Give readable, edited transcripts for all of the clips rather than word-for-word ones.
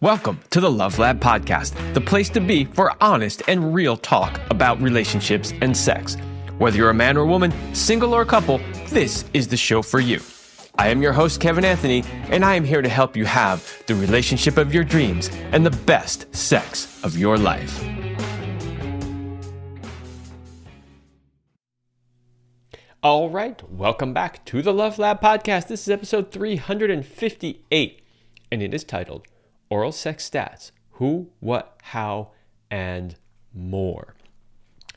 Welcome to the Love Lab Podcast, the place to be for honest and real talk about relationships and sex. Whether you're a man or woman, single or a couple, this is the show for you. I am your host, Kevin Anthony, and I am here to help you have the relationship of your dreams and the best sex of your life. All right, welcome back to the Love Lab Podcast. This is episode 358, and it is titled Oral Sex Stats: Who, What, How, and More.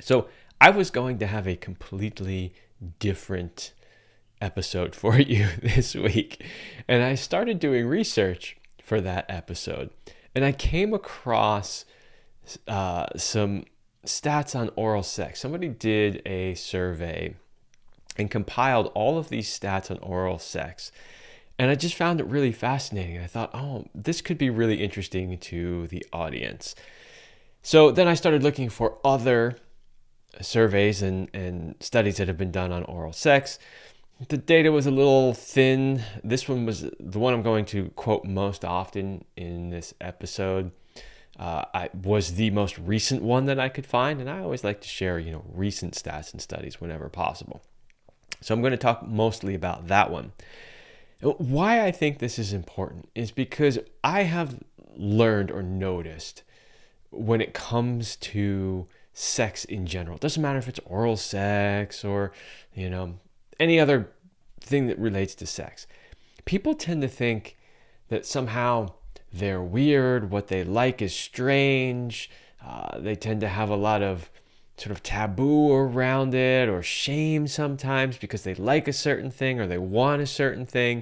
So I was going to have a completely different episode for you this week, and I started doing research for that episode, and I came across some stats on oral sex. Somebody did a survey and compiled all of these stats on oral sex. And I just found it really fascinating. I thought, this could be really interesting to the audience. So then I started looking for other surveys and studies that have been done on oral sex. The data was a little thin. This one was the one I'm going to quote most often in this episode. I was the most recent one that I could find, and I always like to share, recent stats and studies whenever possible. So I'm going to talk mostly about that one. Why I think this is important is because I have learned or noticed when it comes to sex in general, it doesn't matter if it's oral sex or, any other thing that relates to sex. People tend to think that somehow they're weird, what they like is strange. They tend to have a lot of sort of taboo around it or shame sometimes because they like a certain thing or they want a certain thing.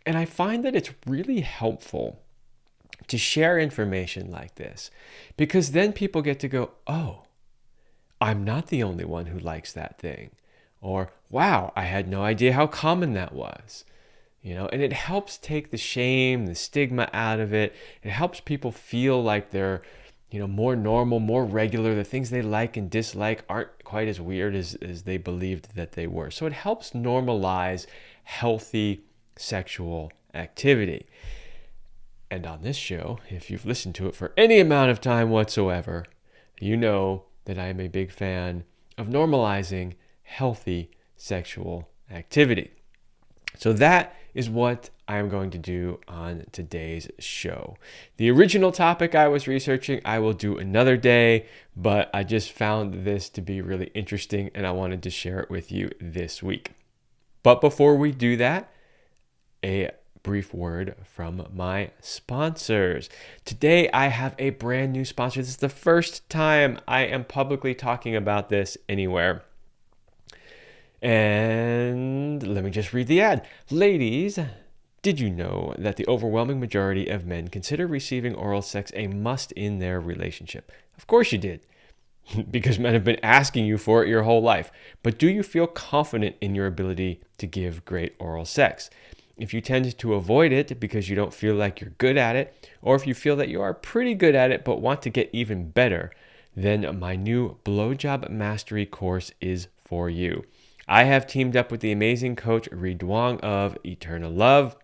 And I find that it's really helpful to share information like this because then people get to go, oh, I'm not the only one who likes that thing. Or, wow, I had no idea how common that was. And it helps take the shame, the stigma out of it. It helps people feel like they're more normal, more regular. The things they like and dislike aren't quite as weird as they believed that they were. So it helps normalize healthy sexual activity. And on this show, if you've listened to it for any amount of time whatsoever, you know that I am a big fan of normalizing healthy sexual activity. So that is what I am going to do on today's show. The original topic I was researching, I will do another day, but I just found this to be really interesting and I wanted to share it with you this week. But before we do that, a brief word from my sponsors. Today I have a brand new sponsor. This is the first time I am publicly talking about this anywhere. And let me just read the ad. Ladies, did you know that the overwhelming majority of men consider receiving oral sex a must in their relationship? Of course you did, because men have been asking you for it your whole life. But do you feel confident in your ability to give great oral sex? If you tend to avoid it because you don't feel like you're good at it, or if you feel that you are pretty good at it but want to get even better, then my new BLOWJOB Mastery course is for you. I have teamed up with the amazing coach Ridwang of Eternal Love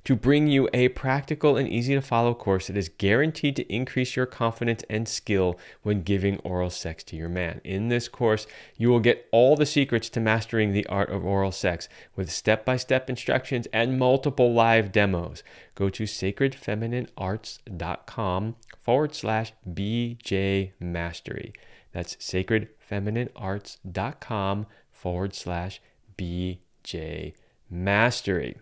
to bring you a practical and easy to follow course that is guaranteed to increase your confidence and skill when giving oral sex to your man. In this course, you will get all the secrets to mastering the art of oral sex with step-by-step instructions and multiple live demos. Go to sacredfemininearts.com/BJ Mastery. That's sacredfemininearts.com/BJ Mastery.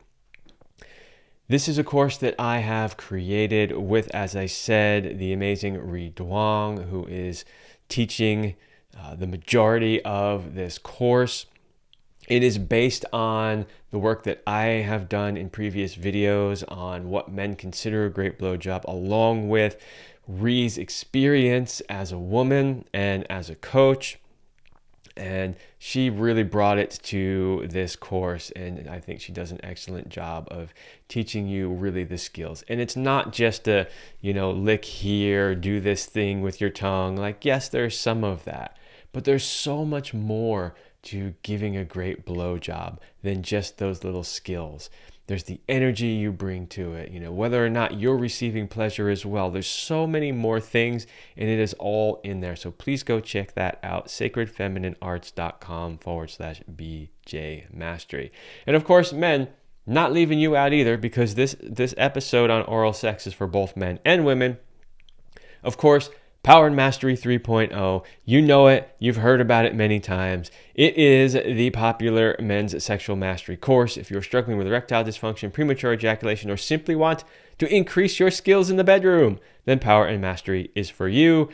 This is a course that I have created with, as I said, the amazing Ridwang, who is teaching the majority of this course. It is based on the work that I have done in previous videos on what men consider a great blowjob, along with Ree's experience as a woman and as a coach. And she really brought it to this course, and I think she does an excellent job of teaching you really the skills. And it's not just a, lick here, do this thing with your tongue. Like, yes, there's some of that, but there's so much more to giving a great blowjob than just those little skills. There's the energy you bring to it, whether or not you're receiving pleasure as well. There's so many more things, and it is all in there. So please go check that out, sacredfemininearts.com/BJ Mastery. And of course, men, not leaving you out either, because this episode on oral sex is for both men and women. Of course, Power and Mastery 3.0. You know it. You've heard about it many times. It is the popular men's sexual mastery course. If you're struggling with erectile dysfunction, premature ejaculation, or simply want to increase your skills in the bedroom, then Power and Mastery is for you.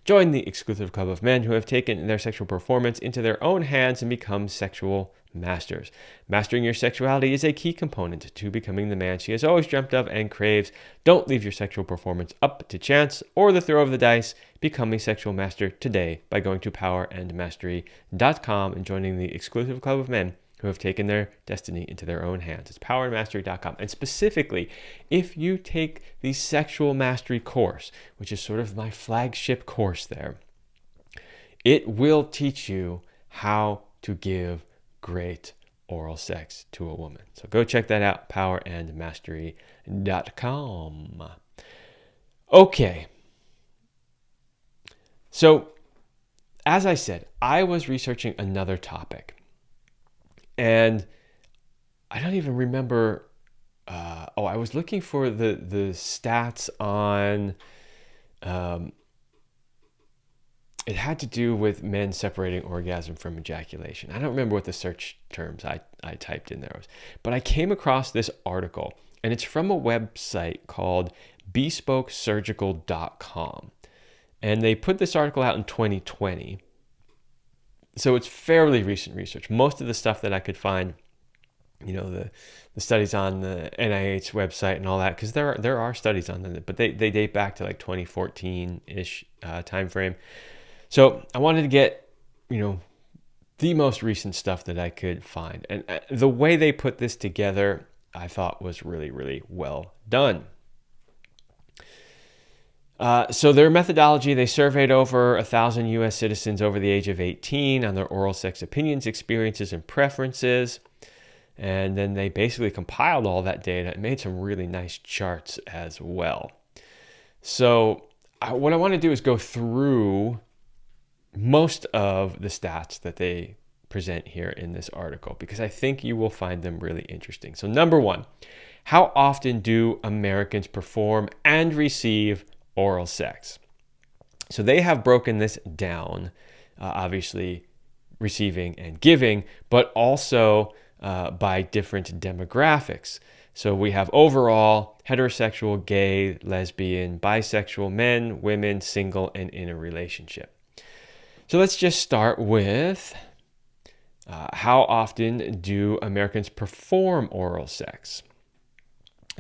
Join the exclusive club of men who have taken their sexual performance into their own hands and become sexual masters. Mastering your sexuality is a key component to becoming the man she has always dreamt of and craves. Don't leave your sexual performance up to chance or the throw of the dice. Become a sexual master today by going to powerandmastery.com and joining the exclusive club of men who have taken their destiny into their own hands. It's powerandmastery.com. And specifically, if you take the sexual mastery course, which is sort of my flagship course there, it will teach you how to give great oral sex to a woman. So go check that out, powerandmastery.com. Okay. So, as I said, I was researching another topic. And I don't even remember. I was looking for the stats on. It had to do with men separating orgasm from ejaculation. I don't remember what the search terms I typed in there was, but I came across this article, and it's from a website called bespokesurgical.com, and they put this article out in 2020. So it's fairly recent research. Most of the stuff that I could find, the studies on the NIH website and all that, because there are studies on them, but they date back to like 2014-ish time frame. So I wanted to get, the most recent stuff that I could find. And the way they put this together, I thought was really, really well done. So their methodology, they surveyed over 1,000 U.S. citizens over the age of 18 on their oral sex opinions, experiences, and preferences. And then they basically compiled all that data and made some really nice charts as well. So what I want to do is go through most of the stats that they present here in this article, because I think you will find them really interesting. So number one, how often do Americans perform and receive oral sex? So they have broken this down, obviously receiving and giving, but also by different demographics. So we have overall heterosexual, gay, lesbian, bisexual, men, women, single, and in a relationship. So let's just start with how often do Americans perform oral sex?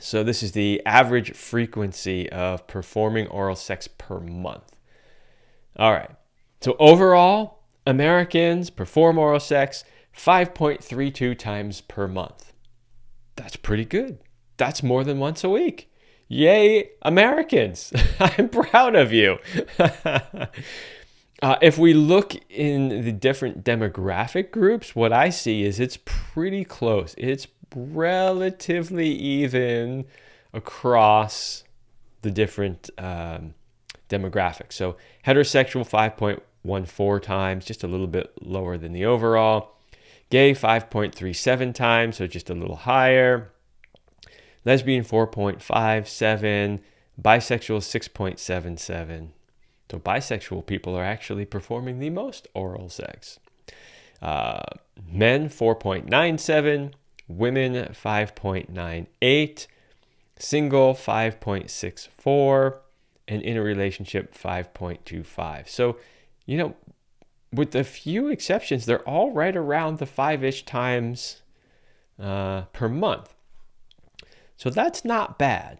So this is the average frequency of performing oral sex per month. All right. So overall, Americans perform oral sex 5.32 times per month. That's pretty good. That's more than once a week. Yay, Americans. I'm proud of you. If we look in the different demographic groups, what I see is it's pretty close. It's relatively even across the different demographics. So heterosexual 5.14 times, just a little bit lower than the overall. Gay 5.37 times, so just a little higher. Lesbian 4.57, bisexual 6.77. So bisexual people are actually performing the most oral sex. Men 4.97, women 5.98, single 5.64, and in a relationship 5.25. So, with a few exceptions, they're all right around the 5-ish times per month. So that's not bad.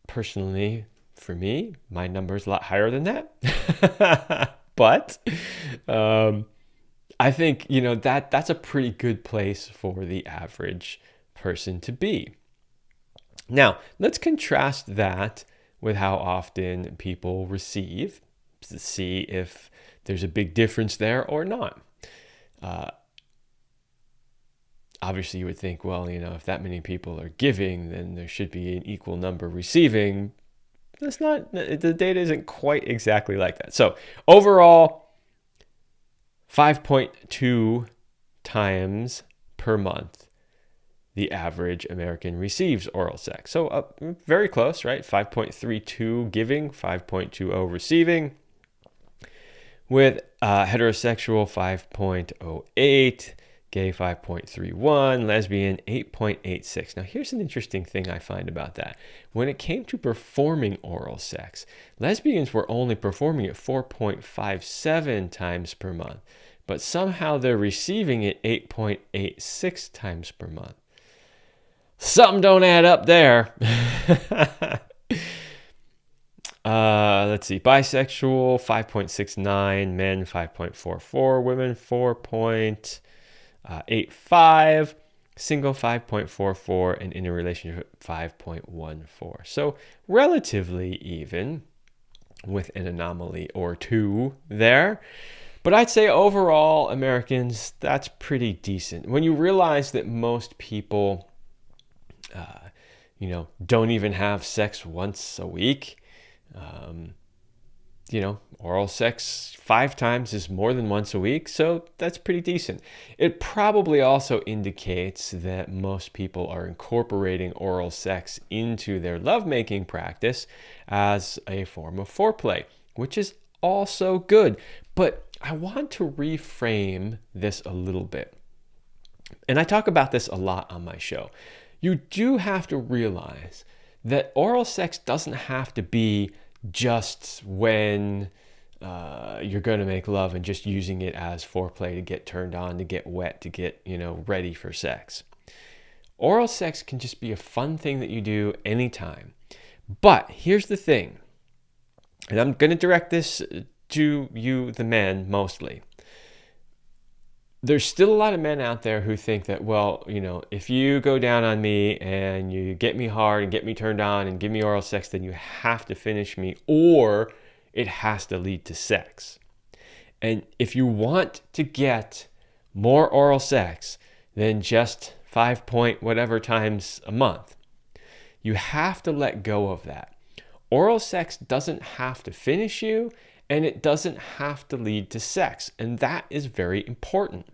Personally, for me, my number is a lot higher than that. But I think, that's a pretty good place for the average person to be. Now, let's contrast that with how often people receive, to see if there's a big difference there or not. Obviously, you would think, well, if that many people are giving, then there should be an equal number receiving. That's not, the data isn't quite exactly like that. So overall, 5.2 times per month, the average American receives oral sex. So very close, right? 5.32 giving, 5.20 receiving, with heterosexual 5.08, gay 5.31, lesbian 8.86. Now, here's an interesting thing I find about that. When it came to performing oral sex, lesbians were only performing it 4.57 times per month, but somehow they're receiving it 8.86 times per month. Something don't add up there. Let's see. Bisexual 5.69, men 5.44, women 4.85, single 5.44, and in a relationship 5.14. So relatively even, with an anomaly or two there. But I'd say overall, Americans, that's pretty decent. When you realize that most people, don't even have sex once a week, oral sex 5 times is more than once a week, so that's pretty decent. It probably also indicates that most people are incorporating oral sex into their lovemaking practice as a form of foreplay, which is also good. But I want to reframe this a little bit. And I talk about this a lot on my show. You do have to realize that oral sex doesn't have to be just when you're going to make love and just using it as foreplay to get turned on, to get wet, to get, ready for sex. Oral sex can just be a fun thing that you do anytime. But here's the thing, and I'm going to direct this to you, the men, mostly. There's still a lot of men out there who think that, well, if you go down on me and you get me hard and get me turned on and give me oral sex, then you have to finish me, or it has to lead to sex. And if you want to get more oral sex than just 5 point whatever times a month, you have to let go of that. Oral sex doesn't have to finish you, and it doesn't have to lead to sex. And that is very important.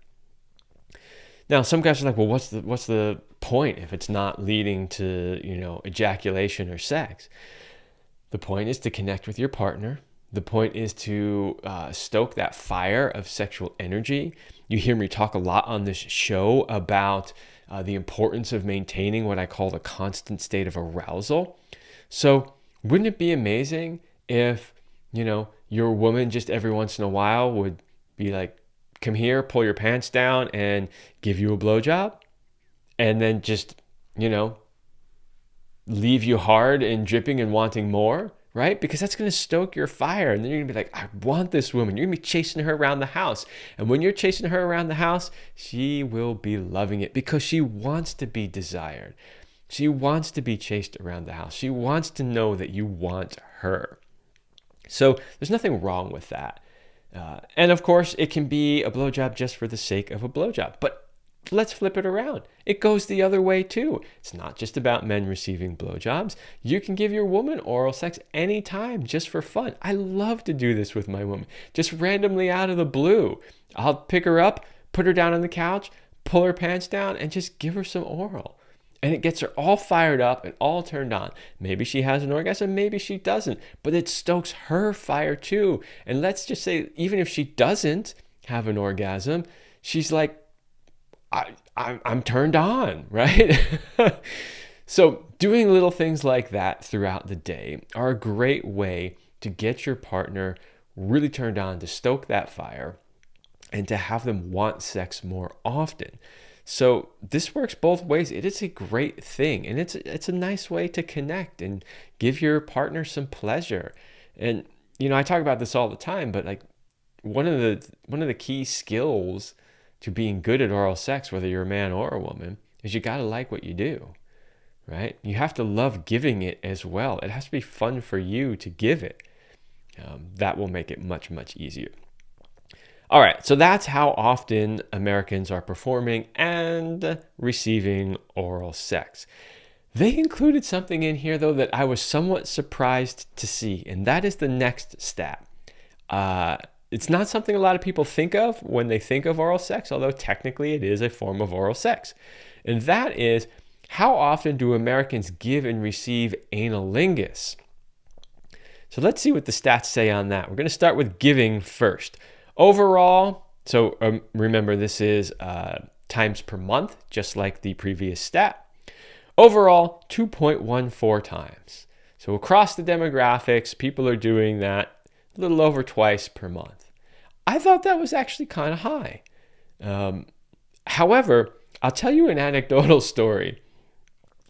Now, some guys are like, well, what's the point if it's not leading to, ejaculation or sex? The point is to connect with your partner. The point is to stoke that fire of sexual energy. You hear me talk a lot on this show about the importance of maintaining what I call the constant state of arousal. So wouldn't it be amazing if, your woman just every once in a while would be like, come here, pull your pants down and give you a blowjob, and then just, leave you hard and dripping and wanting more, right? Because that's going to stoke your fire. And then you're going to be like, I want this woman. You're going to be chasing her around the house. And when you're chasing her around the house, she will be loving it because she wants to be desired. She wants to be chased around the house. She wants to know that you want her. So there's nothing wrong with that. And of course, it can be a blowjob just for the sake of a blowjob. But let's flip it around. It goes the other way too. It's not just about men receiving blowjobs. You can give your woman oral sex anytime just for fun. I love to do this with my woman, just randomly out of the blue. I'll pick her up, put her down on the couch, pull her pants down, and just give her some oral. And it gets her all fired up and all turned on. Maybe she has an orgasm, maybe she doesn't, but it stokes her fire too. And let's just say, even if she doesn't have an orgasm, she's like, I'm turned on, right? So doing little things like that throughout the day are a great way to get your partner really turned on, to stoke that fire, and to have them want sex more often. So this works both ways. It is a great thing, and it's a nice way to connect and give your partner some pleasure. And I talk about this all the time, but like one of the key skills to being good at oral sex, whether you're a man or a woman, is you got to like what you do, right? You have to love giving it as well. It has to be fun for you to give it. That will make it much, much easier. All right, so that's how often Americans are performing and receiving oral sex. They included something in here, though, that I was somewhat surprised to see, and that is the next stat. It's not something a lot of people think of when they think of oral sex, although technically it is a form of oral sex. And that is, how often do Americans give and receive analingus? So let's see what the stats say on that. We're going to start with giving first. Overall, so remember this is times per month, just like the previous stat. Overall, 2.14 times. So across the demographics, people are doing that a little over twice per month. I thought that was actually kind of high. However, I'll tell you an anecdotal story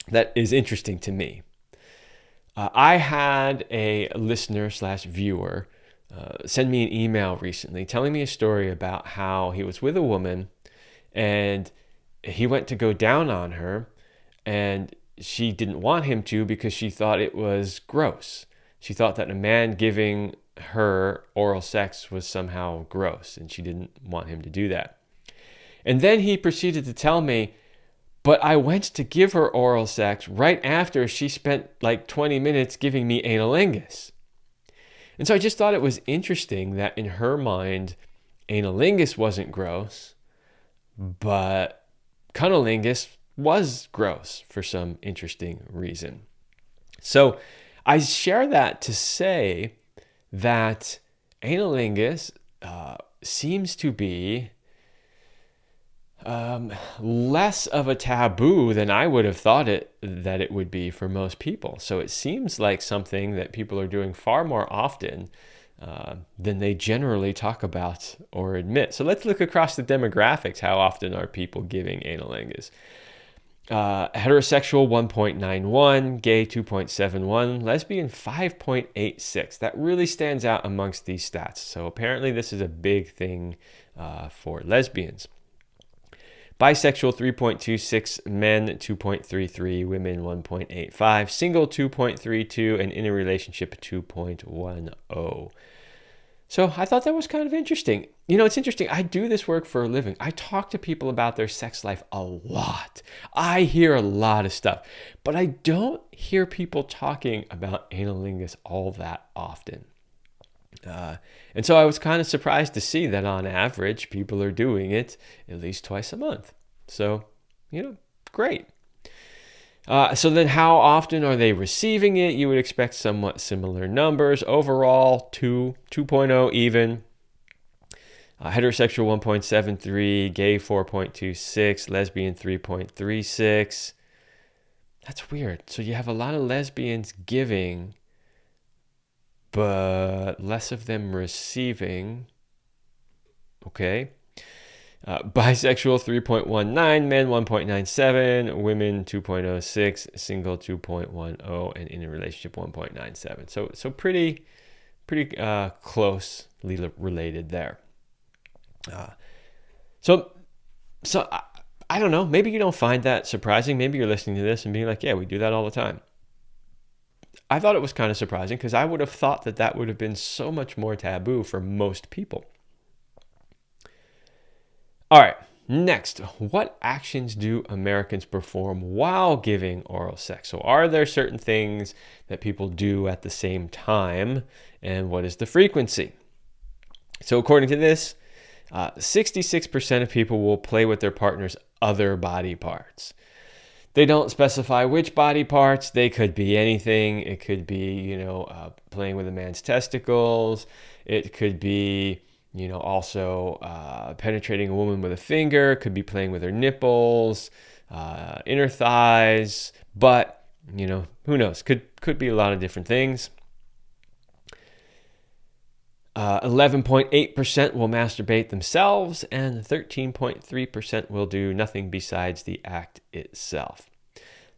that is interesting to me. I had a listener/viewer send me an email recently telling me a story about how he was with a woman and he went to go down on her and she didn't want him to because she thought it was gross. She thought that a man giving her oral sex was somehow gross and she didn't want him to do that. And then he proceeded to tell me, but I went to give her oral sex right after she spent like 20 minutes giving me analingus. And so I just thought it was interesting that in her mind, analingus wasn't gross, but cunnilingus was gross for some interesting reason. So I share that to say that analingus seems to be less of a taboo than I would have thought that it would be for most people. So it seems like something that people are doing far more often than they generally talk about or admit. So let's look across the demographics. How often are people giving analingus? Heterosexual 1.91, gay 2.71, lesbian 5.86. That really stands out amongst these stats. So apparently this is a big thing for lesbians. Bisexual 3.26, men 2.33, women 1.85, single 2.32, and in a relationship 2.10. So I thought that was kind of interesting. You know, it's interesting. I do this work for a living. I talk to people about their sex life a lot. I hear a lot of stuff, but I don't hear people talking about analingus all that often. And so I was kind of surprised to see that on average, people are doing it at least twice a month. So, you know, great. So then how often are they receiving it? You would expect somewhat similar numbers. Overall, 2.0 even. Heterosexual 1.73, gay 4.26, lesbian 3.36. That's weird. So you have a lot of lesbians giving, but less of them receiving. Okay. Bisexual 3.19, men 1.97, women 2.06, single 2.10, and in a relationship 1.97. So pretty closely related there. So I don't know. Maybe you don't find that surprising. Maybe you're listening to this and being like, yeah, we do that all the time. I thought it was kind of surprising because I would have thought that would have been so much more taboo for most people. All right, next, what actions do Americans perform while giving oral sex? So are there certain things that people do at the same time, and what is the frequency? So according to this, 66% of people will play with their partner's other body parts. They don't specify which body parts. They could be anything. It could be, playing with a man's testicles. It could be, also penetrating a woman with a finger. It could be playing with her nipples, inner thighs, butt. Who knows? Could be a lot of different things. 11.8% will masturbate themselves, and 13.3% will do nothing besides the act itself.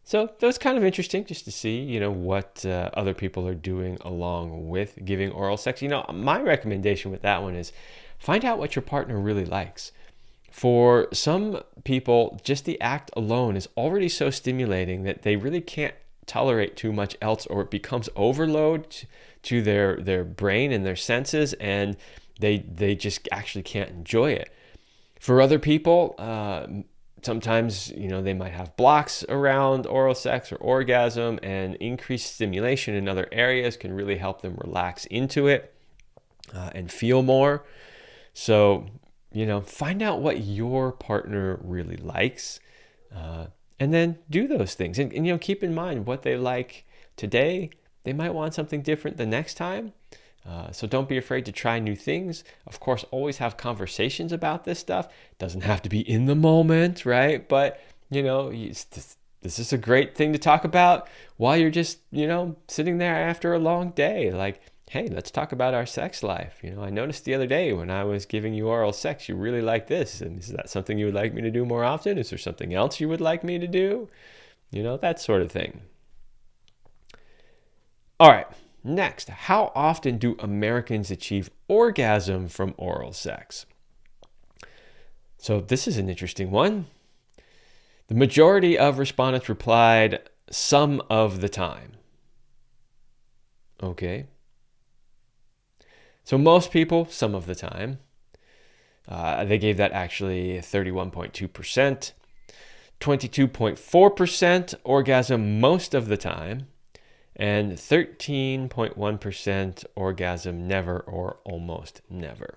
So that was kind of interesting just to see, what other people are doing along with giving oral sex. My recommendation with that one is find out what your partner really likes. For some people, just the act alone is already so stimulating that they really can't tolerate too much else, or it becomes overload to their brain and their senses, and They just actually can't enjoy it. For other people, sometimes, they might have blocks around oral sex or orgasm, and increased stimulation in other areas can really help them relax into it and feel more. So, find out what your partner really likes, and then do those things. And keep in mind what they like today. They might want something different the next time. So don't be afraid to try new things. Of course, always have conversations about this stuff. It doesn't have to be in the moment, right? But, this is a great thing to talk about while you're just, sitting there after a long day. Like, hey, let's talk about our sex life. I noticed the other day when I was giving you oral sex, you really like this. And is that something you would like me to do more often? Is there something else you would like me to do? That sort of thing. All right. Next, how often do Americans achieve orgasm from oral sex? So this is an interesting one. The majority of respondents replied some of the time. Okay. So most people, some of the time. They gave that actually 31.2%. 22.4% orgasm most of the time. And 13.1% orgasm never or almost never.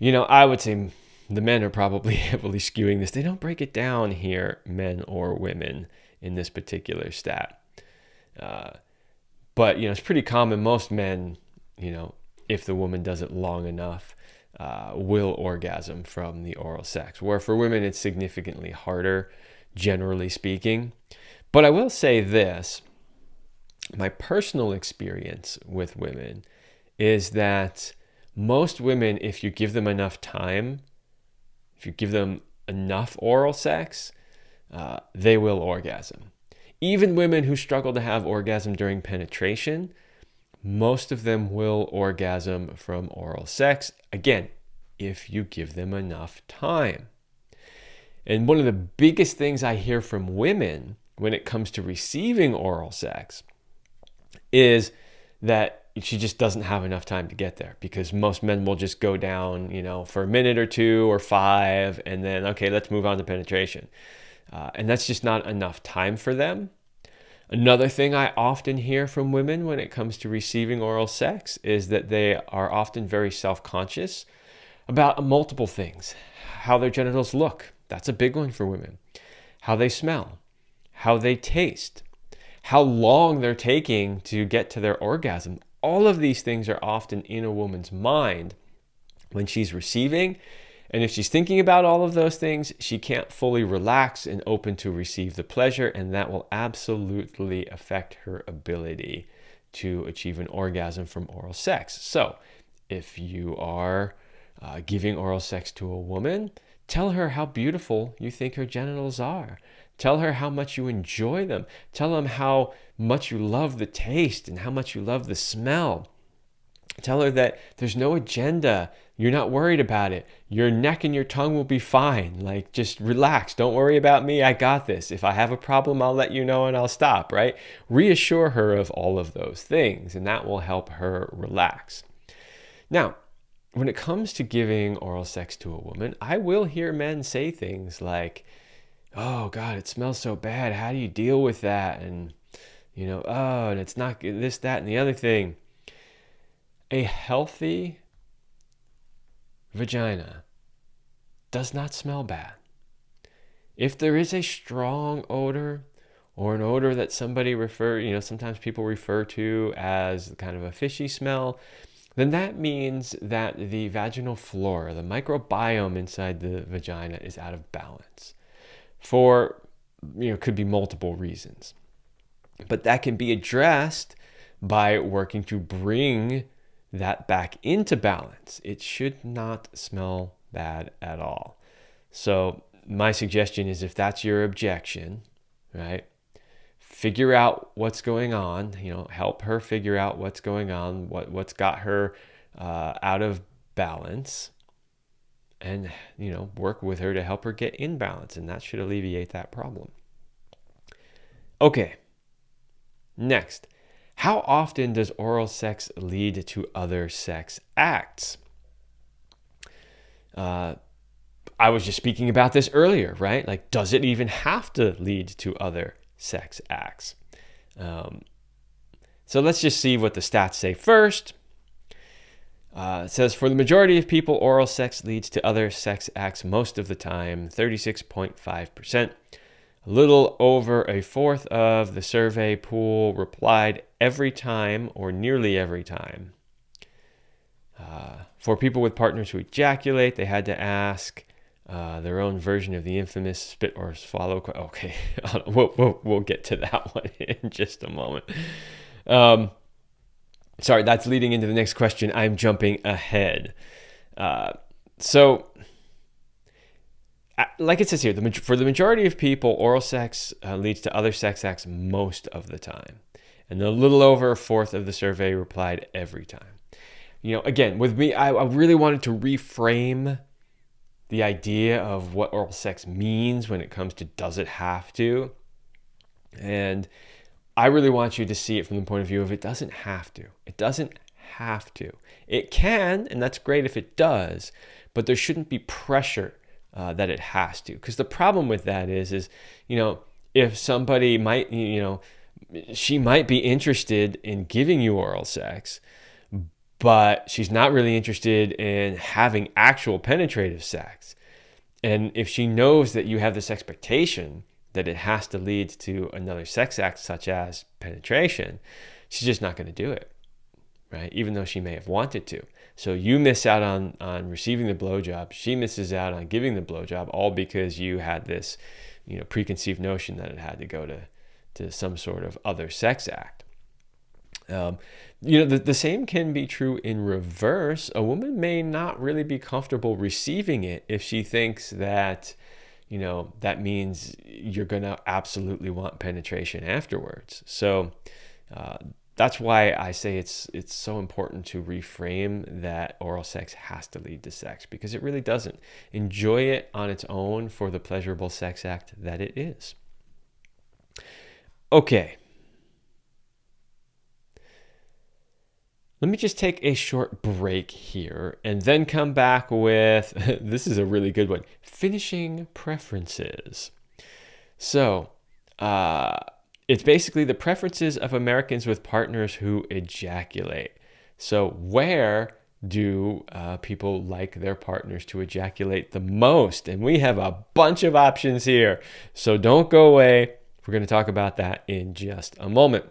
I would say the men are probably heavily skewing this. They don't break it down here, men or women, in this particular stat. But, it's pretty common. Most men, if the woman does it long enough, will orgasm from the oral sex. Where for women, it's significantly harder, generally speaking. But I will say this, my personal experience with women is that most women, if you give them enough time, if you give them enough oral sex, they will orgasm. Even women who struggle to have orgasm during penetration, most of them will orgasm from oral sex. Again, if you give them enough time. And one of the biggest things I hear from women when it comes to receiving oral sex is that she just doesn't have enough time to get there, because most men will just go down, for a minute or two or 5, and then, okay, let's move on to penetration. And that's just not enough time for them. Another thing I often hear from women when it comes to receiving oral sex is that they are often very self-conscious about multiple things. How their genitals look. That's a big one for women. How they smell. How they taste, how long they're taking to get to their orgasm. All of these things are often in a woman's mind when she's receiving. And if she's thinking about all of those things, she can't fully relax and open to receive the pleasure. And that will absolutely affect her ability to achieve an orgasm from oral sex. So if you are giving oral sex to a woman, tell her how beautiful you think her genitals are. Tell her how much you enjoy them. Tell them how much you love the taste and how much you love the smell. Tell her that there's no agenda. You're not worried about it. Your neck and your tongue will be fine. Like, just relax. Don't worry about me. I got this. If I have a problem, I'll let you know and I'll stop, right? Reassure her of all of those things, and that will help her relax. Now, when it comes to giving oral sex to a woman, I will hear men say things like, oh God, it smells so bad. How do you deal with that? And, and it's not this, that, and the other thing. A healthy vagina does not smell bad. If there is a strong odor or an odor that somebody sometimes people refer to as kind of a fishy smell, then that means that the vaginal flora, the microbiome inside the vagina, is out of balance. Could be multiple reasons. But that can be addressed by working to bring that back into balance. It should not smell bad at all. So my suggestion is, if that's your objection, right, figure out what's going on, help her figure out what's going on, what's got her out of balance, and, work with her to help her get in balance, and that should alleviate that problem. Okay. Next, How often does oral sex lead to other sex acts? I was just speaking about this earlier, right? Like, does it even have to lead to other sex acts? So let's just see what the stats say first. It says, for the majority of people, oral sex leads to other sex acts most of the time, 36.5%. A little over a fourth of the survey pool replied every time or nearly every time. For people with partners who ejaculate, they had to ask their own version of the infamous spit or swallow. Okay, we'll get to that one in just a moment. Sorry, that's leading into the next question. I'm jumping ahead. So, like it says here, for the majority of people, oral sex leads to other sex acts most of the time. And a little over a fourth of the survey replied every time. Again, with me, I really wanted to reframe the idea of what oral sex means when it comes to does it have to. And I really want you to see it from the point of view of it doesn't have to. It doesn't have to. It can, and that's great if it does, but there shouldn't be pressure that it has to. Because the problem with that is if somebody might, she might be interested in giving you oral sex, but she's not really interested in having actual penetrative sex. And if she knows that you have this expectation that it has to lead to another sex act, such as penetration, she's just not going to do it, right? Even though she may have wanted to. So you miss out on receiving the blowjob. She misses out on giving the blowjob, all because you had this, preconceived notion that it had to go to some sort of other sex act. The same can be true in reverse. A woman may not really be comfortable receiving it if she thinks that that means you're going to absolutely want penetration afterwards. So that's why I say it's so important to reframe that oral sex has to lead to sex, because it really doesn't. Enjoy it on its own for the pleasurable sex act that it is. Okay. Let me just take a short break here and then come back with, this is a really good one, finishing preferences. So it's basically the preferences of Americans with partners who ejaculate. So where do people like their partners to ejaculate the most? And we have a bunch of options here. So don't go away. We're going to talk about that in just a moment.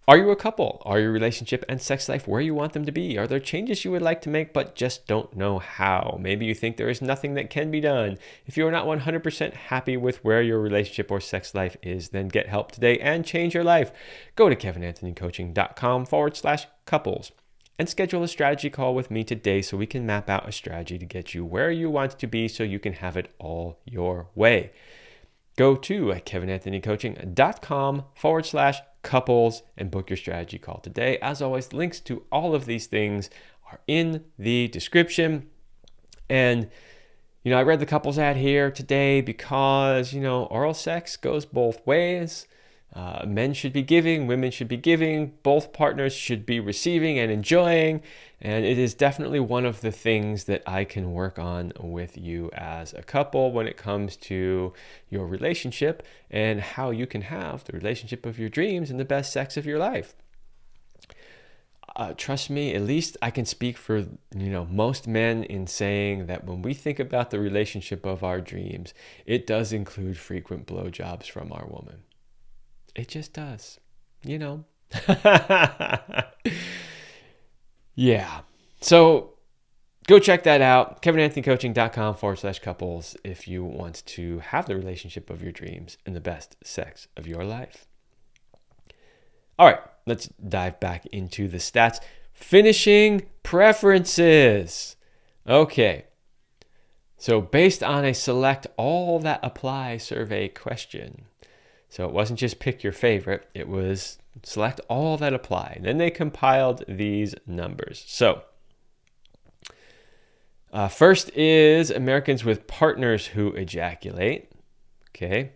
Are you a couple? Are your relationship and sex life where you want them to be? Are there changes you would like to make but just don't know how? Maybe you think there is nothing that can be done. If you are not 100% happy with where your relationship or sex life is, then get help today and change your life. Go to kevinanthonycoaching.com/couples and schedule a strategy call with me today so we can map out a strategy to get you where you want to be so you can have it all your way. Go to kevinanthonycoaching.com/couples and book your strategy call today. As always, links to all of these things are in the description. And, I read the couples ad here today because, oral sex goes both ways. Men should be giving, women should be giving, both partners should be receiving and enjoying. And it is definitely one of the things that I can work on with you as a couple when it comes to your relationship and how you can have the relationship of your dreams and the best sex of your life. Trust me, at least I can speak for, most men in saying that when we think about the relationship of our dreams, it does include frequent blowjobs from our woman. It just does, Yeah. So go check that out. kevinanthonycoaching.com/couples if you want to have the relationship of your dreams and the best sex of your life. All right, let's dive back into the stats. Finishing preferences. Okay. So based on a select all that apply survey question. So it wasn't just pick your favorite, it was select all that apply. And then they compiled these numbers. So first is Americans with partners who ejaculate. Okay.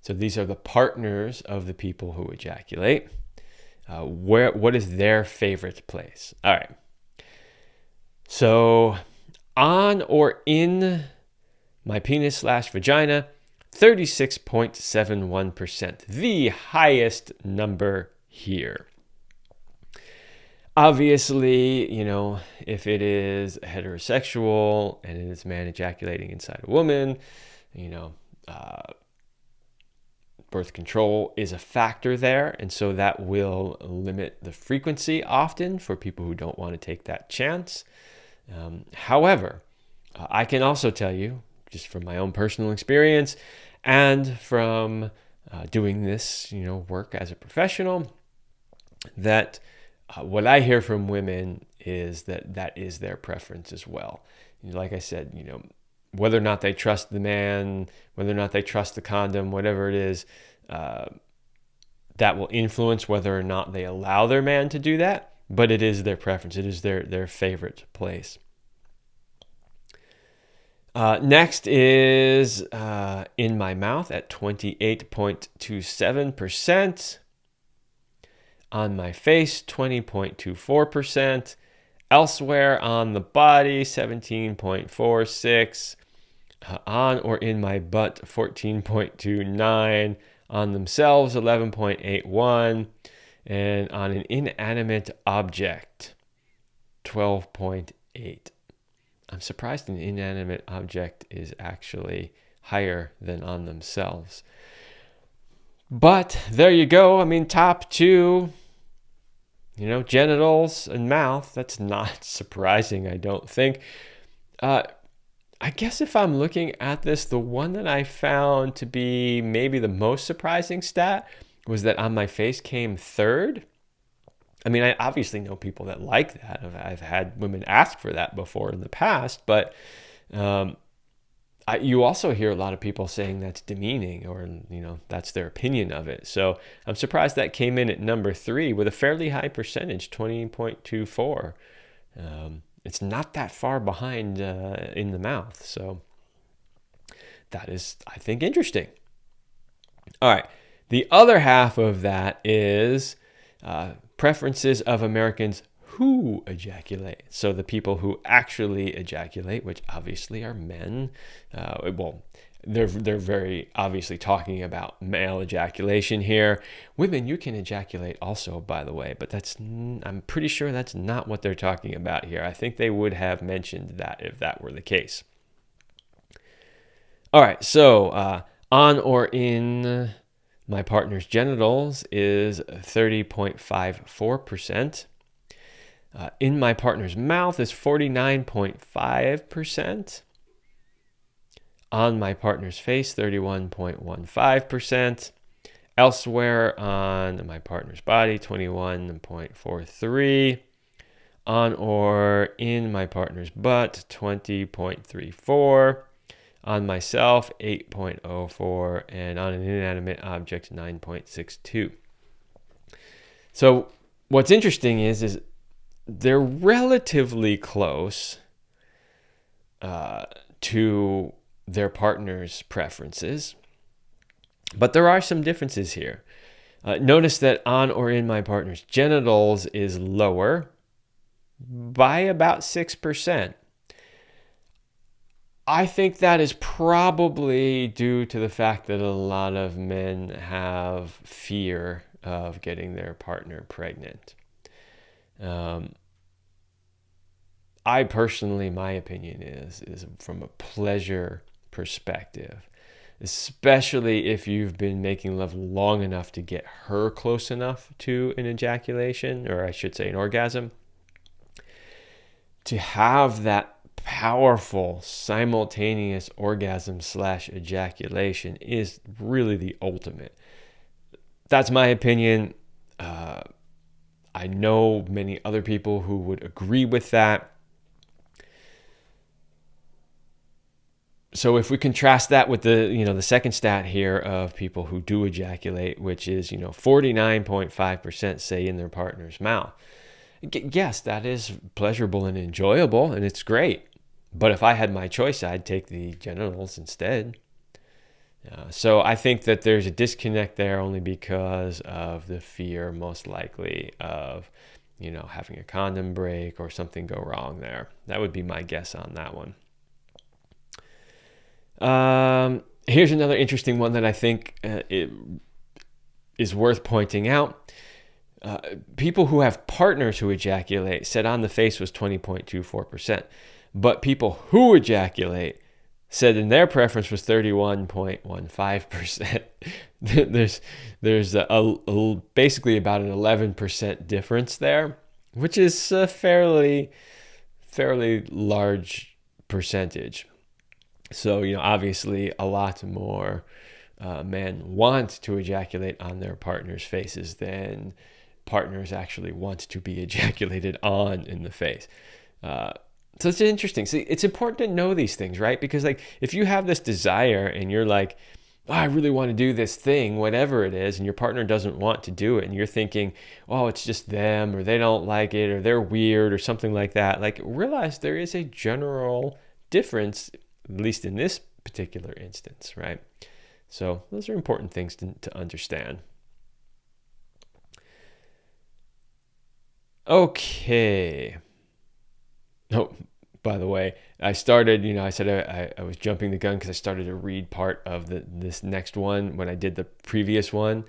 So these are the partners of the people who ejaculate. What is their favorite place? All right. So on or in my penis/vagina, 36.71%, the highest number here. Obviously, if it is heterosexual and it is a man ejaculating inside a woman, birth control is a factor there. And so that will limit the frequency often for people who don't want to take that chance. However, I can also tell you, just from my own personal experience and from doing this, work as a professional, that what I hear from women is that is their preference as well. Like I said, whether or not they trust the man, whether or not they trust the condom, whatever it is, that will influence whether or not they allow their man to do that. But it is their preference. It is their favorite place. Next is in my mouth at 28.27%. On my face, 20.24%. Elsewhere on the body, 17.46%. On or in my butt, 14.29%. On themselves, 11.81%. And on an inanimate object, 12.8%. I'm surprised an inanimate object is actually higher than on themselves. But there you go. Top two, genitals and mouth. That's not surprising, I don't think. I guess if I'm looking at this, the one that I found to be maybe the most surprising stat was that on my face came third. I obviously know people that like that. I've had women ask for that before in the past, but you also hear a lot of people saying that's demeaning, or that's their opinion of it. So I'm surprised that came in at number 3 with a fairly high percentage, 20.24. It's not that far behind in the mouth. So that is, I think, interesting. All right. The other half of that is preferences of Americans who ejaculate. So the people who actually ejaculate, which obviously are men. They're very obviously talking about male ejaculation here. Women, you can ejaculate also, by the way, but I'm pretty sure that's not what they're talking about here. I think they would have mentioned that if that were the case. All right, so on or in my partner's genitals is 30.54%. In my partner's mouth is 49.5%. On my partner's face, 31.15%. Elsewhere on my partner's body, 21.43%. On or in my partner's butt, 20.34%. On myself, 8.04%. And on an inanimate object, 9.62%. So what's interesting is they're relatively close to their partner's preferences, but there are some differences here. Notice that on or in my partner's genitals is lower by about 6%. I think that is probably due to the fact that a lot of men have fear of getting their partner pregnant. I personally, my opinion is from a pleasure perspective, especially if you've been making love long enough to get her close enough to an ejaculation, or I should say an orgasm, to have that powerful simultaneous orgasm / ejaculation is really the ultimate. That's my opinion. I know many other people who would agree with that. So if we contrast that with the second stat here of people who do ejaculate, which is 49.5% say in their partner's mouth. Yes, that is pleasurable and enjoyable, and it's great. But if I had my choice, I'd take the genitals instead. So I think that there's a disconnect there only because of the fear, most likely, of having a condom break or something go wrong there. That would be my guess on that one. Here's another interesting one that I think it is worth pointing out. People who have partners who ejaculate said on the face was 20.24%, but people who ejaculate said in their preference was 31.15%. there's basically about an 11% difference there, which is a fairly large percentage. So, obviously a lot more men want to ejaculate on their partner's faces than partners actually want to be ejaculated on in the face. So it's interesting. See, it's important to know these things, right? Because if you have this desire and you're like, oh, I really want to do this thing, whatever it is, and your partner doesn't want to do it, and you're thinking, oh, it's just them, or they don't like it, or they're weird, or something like that, realize there is a general difference, at least in this particular instance, right? So those are important things to understand. Okay. Oh, by the way, I started, I said I was jumping the gun because I started to read part of this next one when I did the previous one,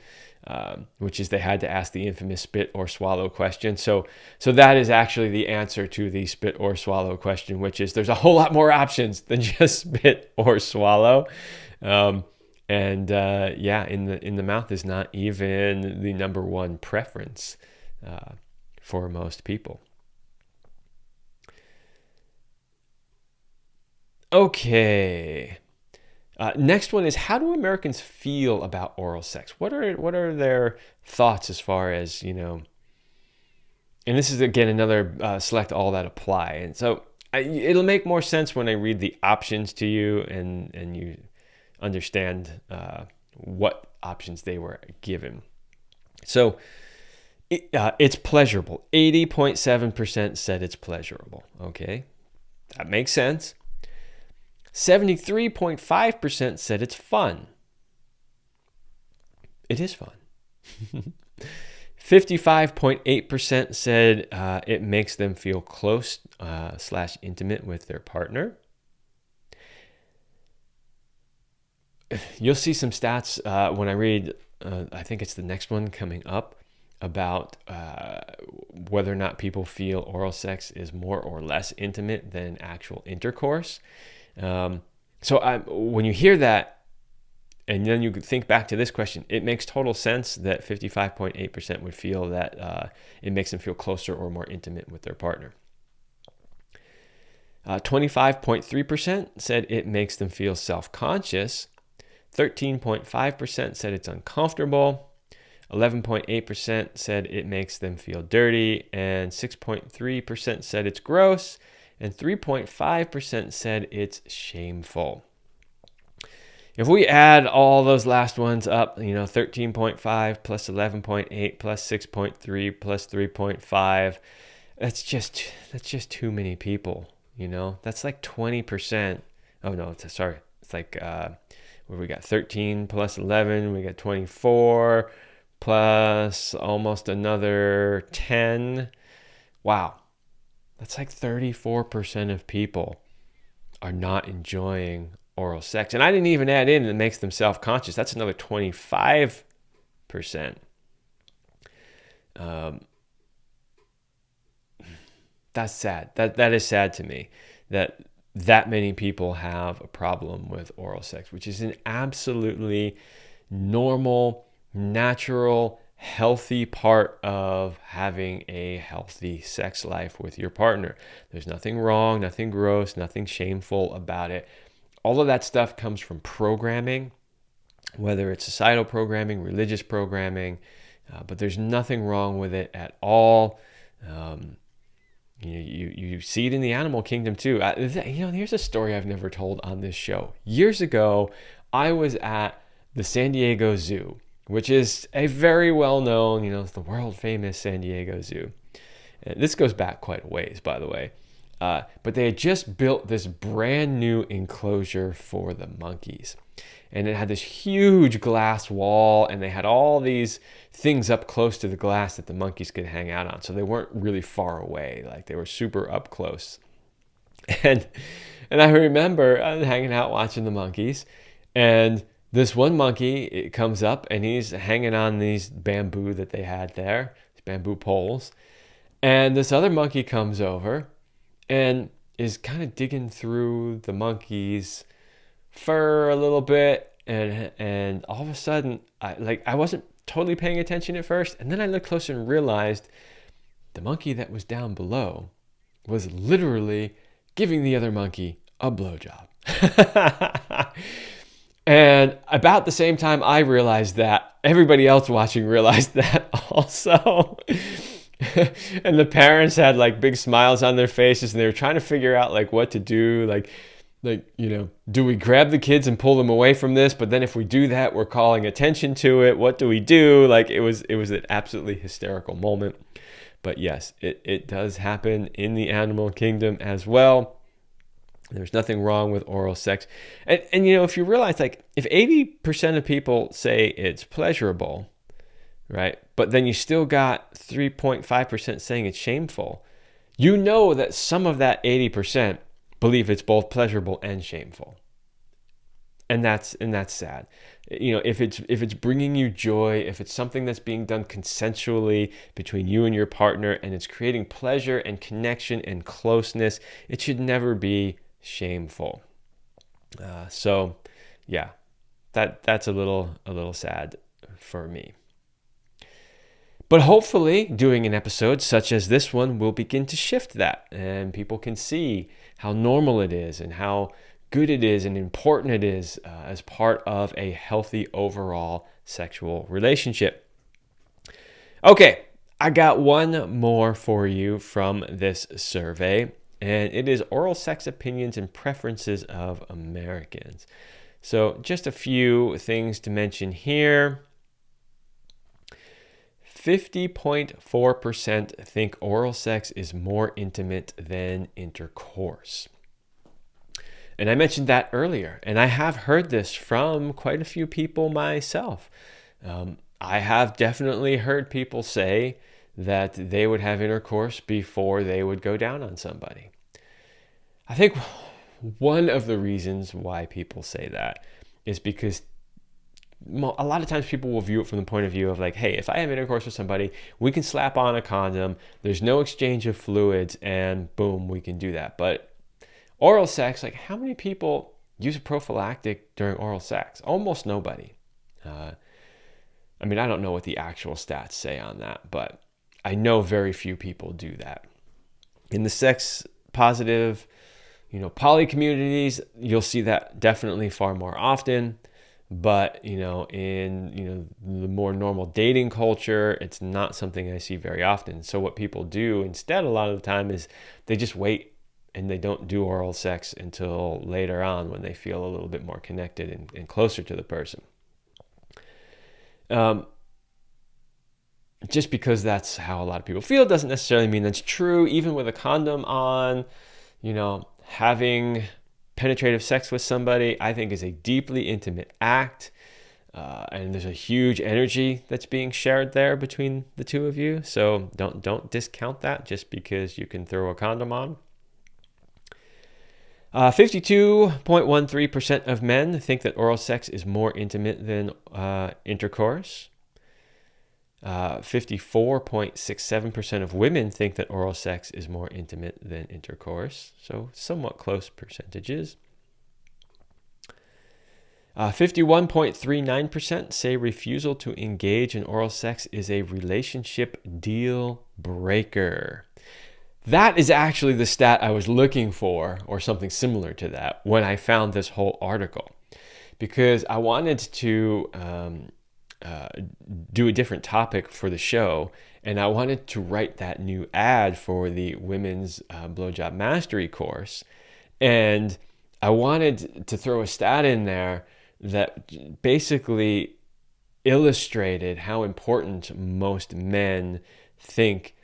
which is they had to ask the infamous spit or swallow question. So that is actually the answer to the spit or swallow question, which is there's a whole lot more options than just spit or swallow. In the mouth is not even the number one preference for most people. Okay. Next one is, how do Americans feel about oral sex? What are their thoughts as far as, and this is again another select all that apply. And so it'll make more sense when I read the options to you and you understand what options they were given. So it's pleasurable. 80.7% said it's pleasurable. Okay, that makes sense. 73.5% said it's fun. It is fun. 55.8% said it makes them feel close / intimate with their partner. You'll see some stats when I read, I think it's the next one coming up, about whether or not people feel oral sex is more or less intimate than actual intercourse. When you hear that, and then you think back to this question, it makes total sense that 55.8% would feel that it makes them feel closer or more intimate with their partner. 25.3% said it makes them feel self-conscious. 13.5% said it's uncomfortable. 11.8% said it makes them feel dirty, and 6.3% said it's gross, and 3.5% said it's shameful. If we add all those last ones up, 13.5 plus 11.8 plus 6.3 plus 3.5, that's just too many people, That's like 20%. Oh no, sorry. It's like where we got 13 plus 11, we got 24 plus almost another 10. Wow. That's like 34% of people are not enjoying oral sex. And I didn't even add in it makes them self-conscious. That's another 25%. That's sad. That is sad to me that many people have a problem with oral sex, which is an absolutely normal, natural, healthy part of having a healthy sex life with your partner. There's nothing wrong, nothing gross, nothing shameful about it. All of that stuff comes from programming, whether it's societal programming, religious programming, but there's nothing wrong with it at all. You see it in the animal kingdom too. Here's a story I've never told on this show. Years ago, I was at the San Diego Zoo, which is a very well-known, it's the world-famous San Diego Zoo. And this goes back quite a ways, by the way. But they had just built this brand new enclosure for the monkeys. And it had this huge glass wall, and they had all these things up close to the glass that the monkeys could hang out on. So they weren't really far away, like they were super up close. And I remember hanging out watching the monkeys, and this one monkey, it comes up and he's hanging on these bamboo that they had there, these bamboo poles. And this other monkey comes over and is kind of digging through the monkey's fur a little bit, and all of a sudden I wasn't totally paying attention at first, and then I looked closer and realized the monkey that was down below was literally giving the other monkey a blowjob. And about the same time I realized that, everybody else watching realized that also. And the parents had like big smiles on their faces, and they were trying to figure out like what to do, like do we grab the kids and pull them away from this? But then if we do that, we're calling attention to it. What do we do? Like it was an absolutely hysterical moment. But yes, it does happen in the animal kingdom as well. There's nothing wrong with oral sex. And if you realize, like, if 80% of people say it's pleasurable, right? But then you still got 3.5% saying it's shameful. You know that some of that 80% believe it's both pleasurable and shameful. And that's sad. If it's bringing you joy, if it's something that's being done consensually between you and your partner, and it's creating pleasure and connection and closeness, it should never be shameful. So yeah, that's a little sad for me. But hopefully doing an episode such as this one will begin to shift that, and people can see how normal it is and how good it is and important it is as part of a healthy overall sexual relationship. Okay, I got one more for you from this survey, and it is oral sex opinions and preferences of Americans. So just a few things to mention here. 50.4% think oral sex is more intimate than intercourse. And I mentioned that earlier, and I have heard this from quite a few people myself. I have definitely heard people say that they would have intercourse before they would go down on somebody. I think one of the reasons why people say that is because a lot of times people will view it from the point of view of like, hey, if I have intercourse with somebody, we can slap on a condom, there's no exchange of fluids, and boom, we can do that. But oral sex, like, how many people use a prophylactic during oral sex? Almost nobody. I don't know what the actual stats say on that, but I know very few people do that. In the sex positive, poly communities, you'll see that definitely far more often. But, in the more normal dating culture, it's not something I see very often. So what people do instead a lot of the time is they just wait and they don't do oral sex until later on when they feel a little bit more connected and closer to the person. Just because that's how a lot of people feel doesn't necessarily mean that's true. Even with a condom on, having penetrative sex with somebody, I think, is a deeply intimate act. And there's a huge energy that's being shared there between the two of you. So don't discount that just because you can throw a condom on. 52.13% of men think that oral sex is more intimate than intercourse. 54.67% of women think that oral sex is more intimate than intercourse. So somewhat close percentages. 51.39% say refusal to engage in oral sex is a relationship deal breaker. That is actually the stat I was looking for, or something similar to that, when I found this whole article. Because I wanted to do a different topic for the show, and I wanted to write that new ad for the Women's Blowjob Mastery course. And I wanted to throw a stat in there that basically illustrated how important most men think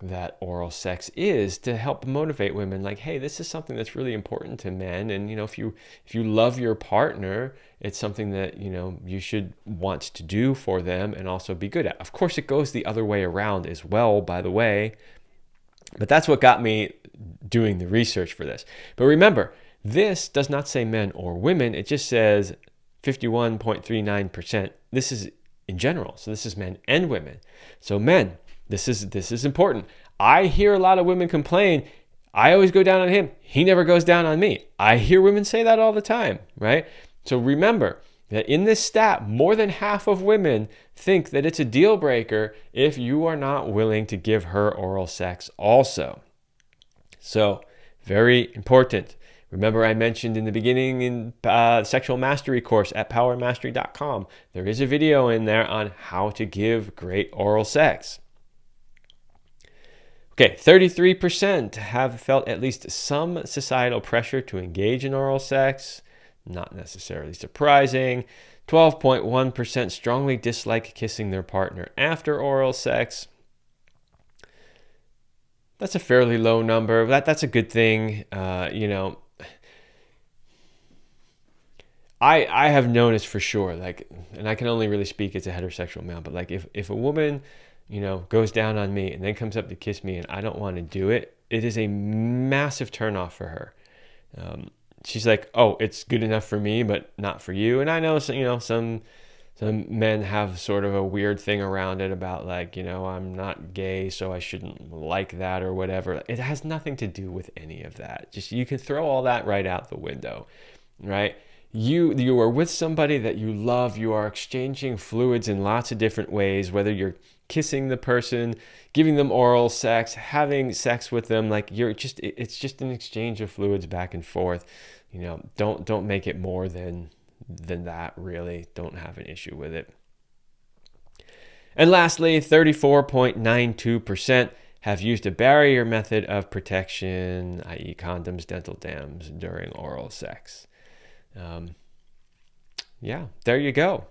that oral sex is to help motivate women. Like, hey, this is something that's really important to men. And, if you love your partner, it's something that, you should want to do for them and also be good at. Of course, it goes the other way around as well, by the way. But that's what got me doing the research for this. But remember, this does not say men or women. It just says 51.39%. This is in general. So this is men and women. So men, this is important. I hear a lot of women complain, I always go down on him, he never goes down on me. I hear women say that all the time, right? So remember that in this stat, more than half of women think that it's a deal breaker if you are not willing to give her oral sex also. So very important. Remember, I mentioned in the beginning in Sexual Mastery course at powermastery.com, there is a video in there on how to give great oral sex. Okay, 33% have felt at least some societal pressure to engage in oral sex. Not necessarily surprising. 12.1% strongly dislike kissing their partner after oral sex. That's a fairly low number. That's a good thing. I have noticed for sure, and I can only really speak as a heterosexual male, but if a woman, goes down on me and then comes up to kiss me and I don't want to do it, it is a massive turnoff for her. She's like, oh, it's good enough for me, but not for you. And I know, some men have sort of a weird thing around it about I'm not gay, so I shouldn't like that or whatever. It has nothing to do with any of that. Just, you can throw all that right out the window, right? You are with somebody that you love. You are exchanging fluids in lots of different ways, whether you're kissing the person, giving them oral sex, having sex with them. It's just an exchange of fluids back and forth. Don't make it more than that, really. Don't have an issue with it. And lastly, 34.92% have used a barrier method of protection, i.e. condoms, dental dams, during oral sex. There you go.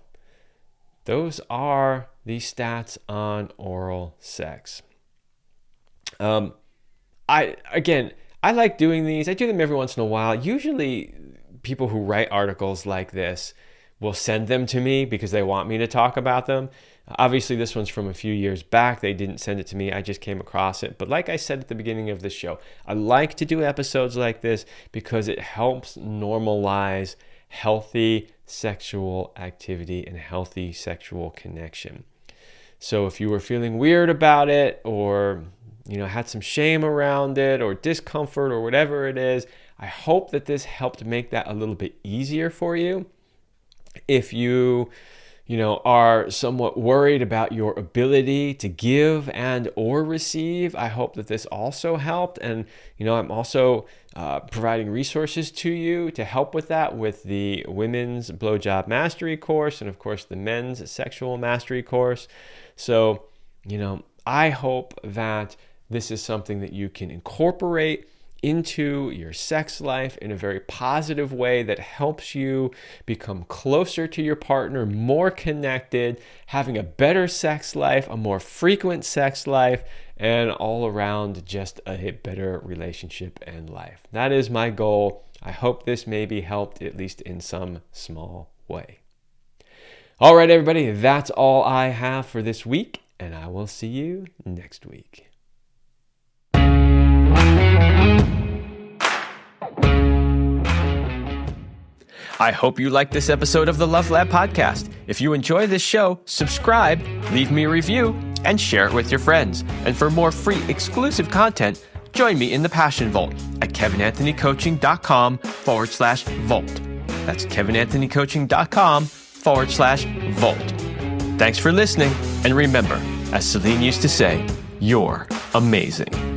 Those are the stats on oral sex. I like doing these. I do them every once in a while. Usually people who write articles like this will send them to me because they want me to talk about them. Obviously, this one's from a few years back. They didn't send it to me. I just came across it. But like I said at the beginning of the show, I like to do episodes like this because it helps normalize healthy sexual activity and healthy sexual connection. So if you were feeling weird about it, or had some shame around it, or discomfort, or whatever it is, I hope that this helped make that a little bit easier for you. If you are somewhat worried about your ability to give and or receive, I hope that this also helped. And, I'm also providing resources to you to help with that, with the Women's BLOWJOB Mastery course and, of course, the Men's Sexual Mastery course. So, I hope that this is something that you can incorporate into your sex life in a very positive way that helps you become closer to your partner, more connected, having a better sex life, a more frequent sex life, and all around just a better relationship and life. That is my goal. I hope this maybe helped, at least in some small way. All right, everybody, that's all I have for this week, and I will see you next week. I hope you liked this episode of the Love Lab podcast. If you enjoy this show, subscribe, leave me a review, and share it with your friends. And for more free exclusive content, join me in the Passion Vault at kevinanthonycoaching.com/vault. That's kevinanthonycoaching.com/vault. Thanks for listening. And remember, as Celine used to say, you're amazing.